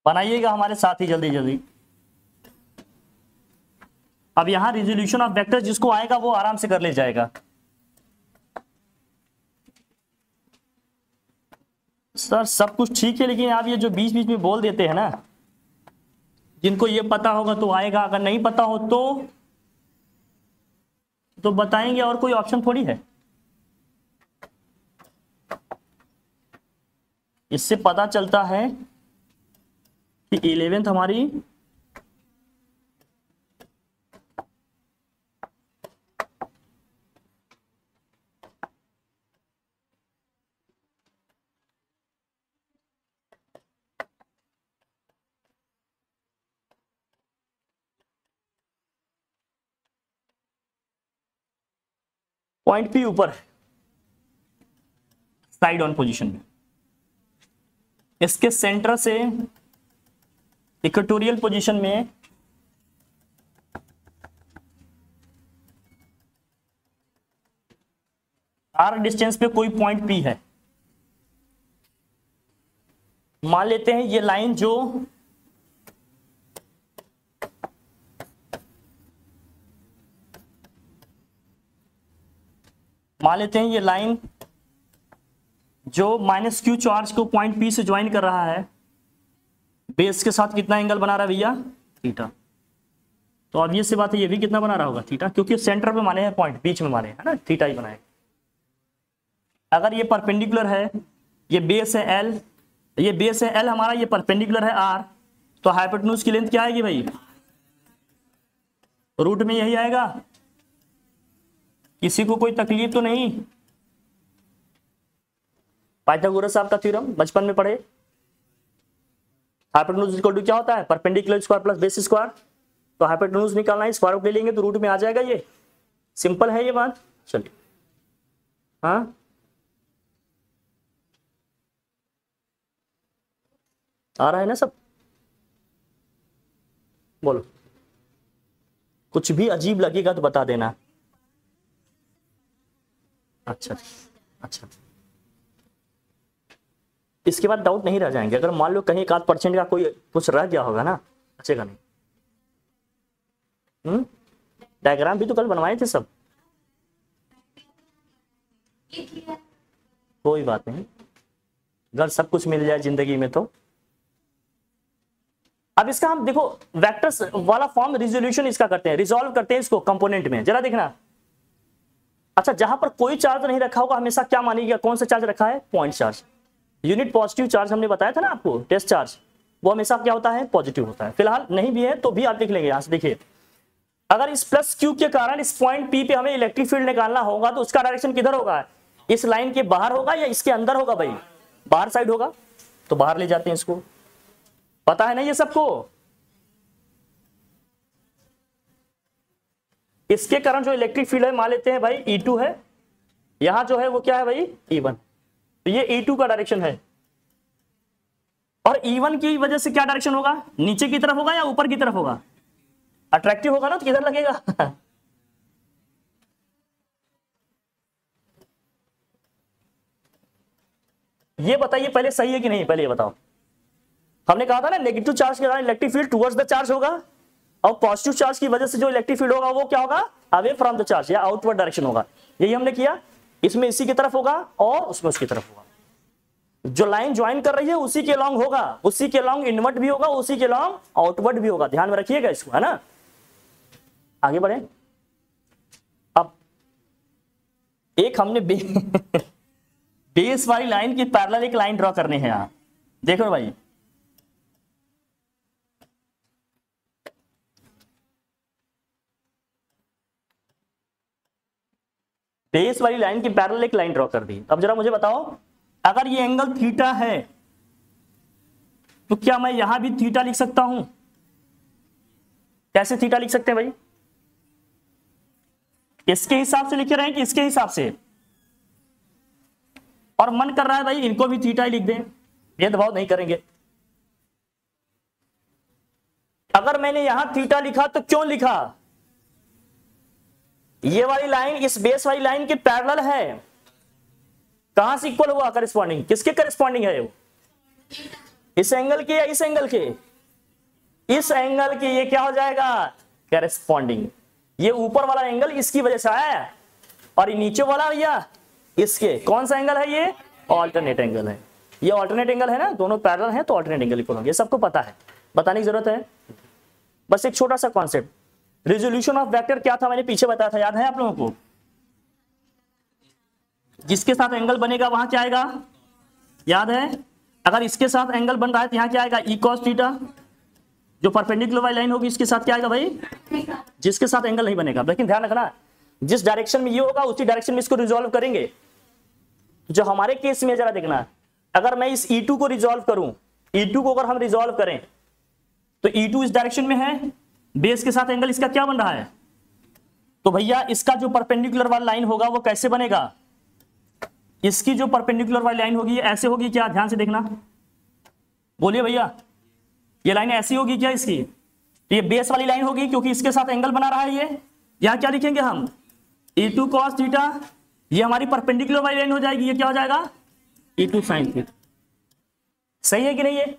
बनाइएगा हमारे साथ ही जल्दी जल्दी। अब यहां रिजोल्यूशन ऑफ वेक्टर जिसको आएगा वो आराम से कर ले जाएगा। सर सब कुछ ठीक है, लेकिन आप ये जो बीच बीच में बोल देते हैं ना, जिनको ये पता होगा तो आएगा, अगर नहीं पता हो तो बताएंगे, और कोई ऑप्शन थोड़ी है। इससे पता चलता है कि 11th हमारी पॉइंट P ऊपर है साइड ऑन पोजीशन में, इसके सेंटर से इक्वेटोरियल पोजीशन में r डिस्टेंस पे कोई पॉइंट P है। मान लेते हैं ये लाइन जो -q चार्ज को पॉइंट P से ज्वाइन कर रहा है, बेस के साथ कितना एंगल बना रहा है भैया, थीटा। तो अब ये सी बात है, ये भी कितना बना रहा होगा, थीटा, क्योंकि सेंटर पे माने हैं पॉइंट, बीच में माने है ना, थीटा ही बनाए। अगर ये परपेंडिकुलर है, ये बेस है L, ये बेस है L हमारा, ये परपेंडिकुलर है R, तो हाइपोटेन्यूज की लेंथ क्या आएगी भाई, रूट में यही आएगा। किसी को कोई तकलीफ तो नहीं? पाइथागोरस साहब का थ्योरम बचपन में पढ़े, हाइपोटेन्यूज इक्वल टू क्या होता है, perpendicular square plus base square. तो हाइपोटेन्यूज निकालना है, स्क्वायर रूट ले लेंगे तो रूट में आ जाएगा, ये सिंपल है ये बात। चलिए, हाँ आ रहा है ना सब, बोलो, कुछ भी अजीब लगेगा तो बता देना। अच्छा अच्छा, इसके बाद डाउट नहीं रह जाएंगे। अगर मान लो कहीं 1-8% का कोई कुछ रह गया होगा ना, बचेगा नहीं। डायग्राम भी तो कल बनवाए थे सब, कोई बात नहीं, अगर सब कुछ मिल जाए जिंदगी में तो। अब इसका हम देखो वेक्टर्स वाला फॉर्म, रिजोल्यूशन इसका करते हैं, रिजॉल्व करते हैं इसको कंपोनेंट में, जरा देखना। अच्छा, जहां पर कोई चार्ज नहीं रखा होगा हमेशा क्या मानिएगा, कौन सा चार्ज रखा है, point charge. Unit positive charge हमने बताया था ना आपको, टेस्ट चार्ज, वो हमेशा क्या होता है, पॉजिटिव होता है। फिलहाल नहीं भी है तो भी आप लिख लेंगे। यहां से देखिए, अगर इस प्लस क्यू के कारण इस पॉइंट पी पे हमें इलेक्ट्रिक फील्ड निकालना होगा तो उसका डायरेक्शन किधर होगा, इस लाइन के बाहर होगा या इसके अंदर होगा भाई, बाहर साइड होगा, तो बाहर ले जाते हैं इसको। पता है ना ये सबको? इसके कारण जो इलेक्ट्रिक फील्ड है मान लेते हैं भाई E2 है, यहां जो है वो क्या है भाई E1, तो ये E2 का डायरेक्शन है। और E1 की वजह से क्या डायरेक्शन होगा, नीचे की तरफ होगा या ऊपर की तरफ होगा, अट्रैक्टिव होगा ना, तो किधर लगेगा ये बताइए पहले सही है कि नहीं, पहले ये बताओ। हमने कहा था ना नेगेटिव चार्ज के कारण electric field towards the charge होगा, और पॉजिटिव चार्ज की वजह से जो इलेक्ट्रिक फील्ड होगा वो क्या होगा, अवे फ्रॉम द चार्ज या आउटवर्ड डायरेक्शन होगा। यही हमने किया, इसमें इसी की तरफ होगा और उसमें उसकी तरफ होगा। जो लाइन ज्वाइन कर रही है उसी के लॉन्ग होगा, उसी के लॉन्ग इनवर्ट भी होगा, उसी के लॉन्ग आउटवर्ड भी होगा। ध्यान में रखिएगा इसको, है ना। आगे बढ़े। अब एक हमने बेस वाली लाइन की पैरेलल एक लाइन ड्रॉ करनी है यहां, देखो भाई। बेस वाली लाइन की पैरेलल एक लाइन ड्रॉ कर दी। अब जरा मुझे बताओ, अगर ये एंगल थीटा है तो क्या मैं यहां भी थीटा लिख सकता हूं? कैसे थीटा लिख सकते हैं भाई? इसके हिसाब से लिख रहे हैं कि इसके हिसाब से? और मन कर रहा है भाई इनको भी थीटा ही लिख दें, भेदभाव नहीं करेंगे। अगर मैंने यहां थीटा लिखा तो क्यों लिखा? ये वाली लाइन इस बेस वाली लाइन के पैरेलल है, कहां से इक्वल हुआ, करस्पॉन्डिंग, किसके करस्पॉन्डिंग है वो? इस एंगल के या इस एंगल के? इस एंगल के। ये क्या हो जाएगा, करस्पॉन्डिंग। ये ऊपर वाला एंगल इसकी वजह से आया है, और ये नीचे वाला भैया इसके। कौन सा एंगल है ये? ऑल्टरनेट एंगल है। ये ऑल्टरनेट एंगल है ना, दोनों पैरेलल हैं तो ऑल्टरनेट एंगल इक्वल होंगे। ये सबको पता है, बताने की जरूरत है। बस एक छोटा सा कॉन्सेप्ट, रिजोल्यूशन ऑफ वेक्टर क्या था मैंने पीछे बताया था, याद है आप लोगों को? जिसके साथ एंगल बनेगा वहां क्या आएगा, याद है? अगर इसके साथ एंगल बन रहा है तो यहाँ क्या आएगा, ई कॉस थीटा। जो परपेंडिकुलर वाली लाइन होगी इसके साथ क्या आएगा भाई, जिसके साथ एंगल नहीं बनेगा। लेकिन ध्यान रखना, जिस डायरेक्शन में ये होगा उसी डायरेक्शन में इसको रिजॉल्व करेंगे। जो हमारे केस में जरा देखना, अगर मैं इस E2 को रिजॉल्व करूं, E2 को अगर हम रिजॉल्व करें तो E2 इस डायरेक्शन में है, बेस के साथ एंगल इसका क्या बन रहा है, तो भैया इसका जो परपेंडिकुलर वाला लाइन होगा वो कैसे बनेगा? इसकी जो परपेंडिकुलर वाली लाइन होगी ऐसे होगी क्या? ध्यान से देखना, बोलिए भैया, ये लाइन ऐसी होगी क्या इसकी? तो ये बेस वाली लाइन होगी क्योंकि इसके साथ एंगल बना रहा है ये। यहां क्या लिखेंगे हम, E2 cos थीटा। ये हमारी परपेंडिकुलर वाली लाइन हो जाएगी, ये क्या हो जाएगा, E2 sin थीटा। सही है कि नहीं है?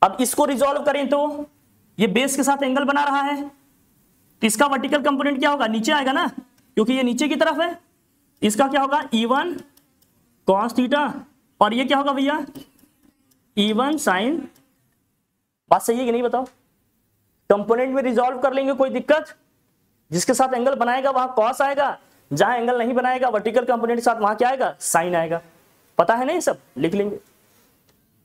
अब इसको रिजॉल्व करें तो ये बेस के साथ एंगल बना रहा है, तो इसका वर्टिकल कंपोनेंट क्या होगा, नीचे आएगा ना, क्योंकि ये नीचे की तरफ है। इसका क्या होगा, E1 cos थीटा, और ये क्या होगा भैया, E1 sin। बात सही है कि नहीं बताओ? कंपोनेंट में रिजॉल्व कर लेंगे, कोई दिक्कत? जिसके साथ एंगल बनाएगा वहां कॉस आएगा, जहां एंगल नहीं बनाएगा वर्टिकल कंपोनेंट के साथ वहां क्या आएगा, साइन आएगा। पता है ना, ये सब लिख लेंगे।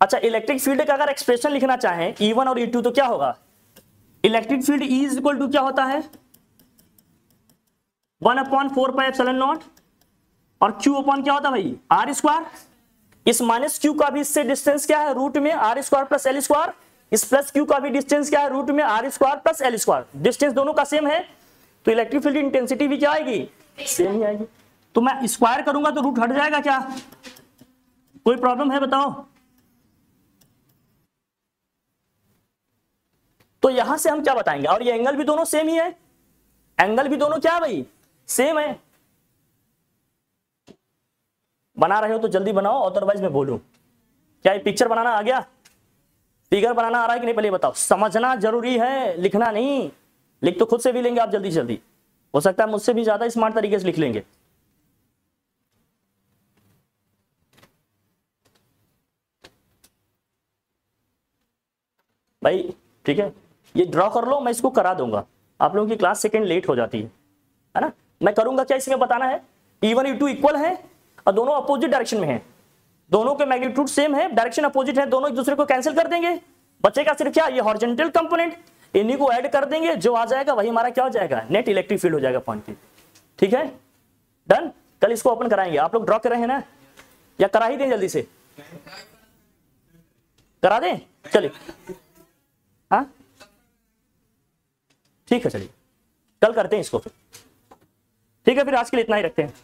अच्छा, इलेक्ट्रिक फील्ड का अगर एक्सप्रेशन लिखना चाहें E1 और E2 तो क्या होगा, electric field E is equal to क्या होता है, 1/4πε0, और Q अपॉन क्या होता है भाई, R स्क्वायर। इस माइनस Q का भी इससे डिस्टेंस क्या है, रूट में R square plus L square. इस प्लस Q का भी डिस्टेंस क्या है, रूट में R square plus L square. Distance दोनों का सेम है, तो इलेक्ट्रिक फील्ड इंटेंसिटी भी क्या आएगी, सेम ही आएगी। तो मैं स्क्वायर करूंगा तो रूट हट जाएगा क्या, कोई प्रॉब्लम है बताओ? तो यहां से हम क्या बताएंगे, और ये एंगल भी दोनों सेम ही है, एंगल भी दोनों क्या है भाई, सेम है। बना रहे हो तो जल्दी बनाओ, अदरवाइज मैं बोलूं। क्या ये पिक्चर बनाना आ गया, फिगर बनाना आ रहा है कि नहीं, पहले बताओ। समझना जरूरी है, लिखना नहीं। लिख तो खुद से भी लेंगे आप जल्दी जल्दी, हो सकता है मुझसे भी ज्यादा स्मार्ट तरीके से लिख लेंगे। भाई ठीक है, ये ड्रॉ कर लो, मैं इसको करा दूंगा। आप लोगों की क्लास सेकंड लेट हो जाती है ना। मैं करूंगा क्या, इसमें बताना है E1 E2 इक्वल है और दोनों अपोजिट डायरेक्शन में है, दोनों के मैग्नीट्यूड सेम है, डायरेक्शन अपोजिट है, दोनों एक दूसरे को कैंसिल कर देंगे। बचेगा सिर्फ क्या, ये हॉरिजॉन्टल कंपोनेंट, इन्हीं को ऐड कर देंगे, जो आ जाएगा वही हमारा क्या हो जाएगा, नेट इलेक्ट्रिक फील्ड हो जाएगा पॉइंट की। ठीक है, डन। कल इसको ओपन कराएंगे। आप लोग ड्रॉ कर रहे हैं ना, या करा ही दें, जल्दी से करा दें, चलिए। हाँ ठीक है, चलिए। कल करते हैं इसको फिर। ठीक है, फिर आज के लिए इतना ही रखते हैं।